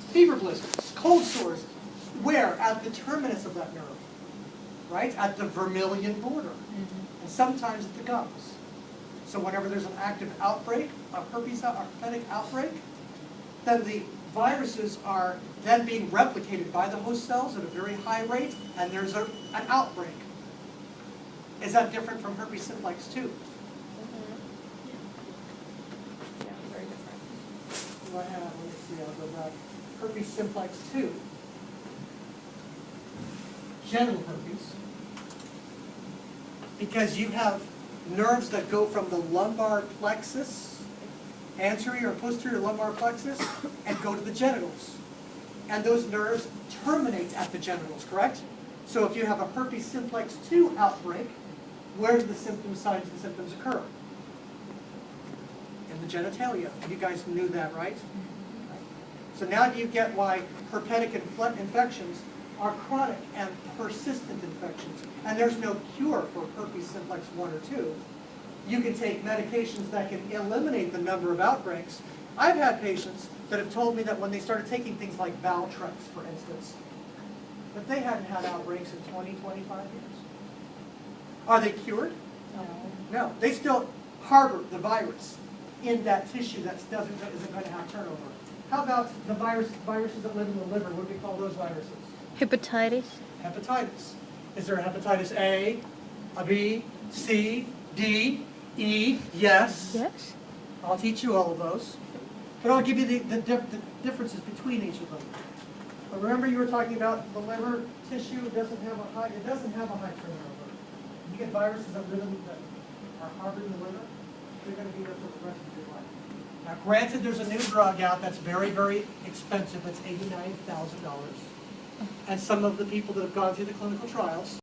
fever blisters, cold sores. Where? At the terminus of that nerve, right? At the vermilion border, and sometimes at the gums. So whenever there's an active outbreak, a herpetic outbreak, then the viruses are then being replicated by the host cells at a very high rate, and there's an outbreak. Is that different from herpes simplex 2? Yeah, very different. What I have, let me see, I'll go back. Herpes simplex 2. Genital herpes. Because you have nerves that go from the lumbar plexus, anterior or posterior lumbar plexus, and go to the genitals. And those nerves terminate at the genitals, correct? So if you have a herpes simplex 2 outbreak, where do the symptoms, signs and symptoms occur? In the genitalia. You guys knew that, right? So now do you get why herpetic infections are chronic and persistent infections? And there's no cure for herpes simplex 1 or 2. You can take medications that can eliminate the number of outbreaks. I've had patients that have told me that when they started taking things like Valtrex, for instance, that they hadn't had outbreaks in 20, 25 years. Are they cured? No. They still harbor the virus in that tissue that isn't going to have turnover. How about the viruses that live in the liver? What do we call those viruses? Hepatitis. Hepatitis. Is there a hepatitis A, a B, C, D, E? Yes. Yes. I'll teach you all of those. But I'll give you the differences between each of them. But remember you were talking about the liver tissue, it doesn't have a high turnover. You get viruses that are harbored in the liver, they're going to be there for the rest of your life. Now granted, there's a new drug out that's very, very expensive. It's $89,000. And some of the people that have gone through the clinical trials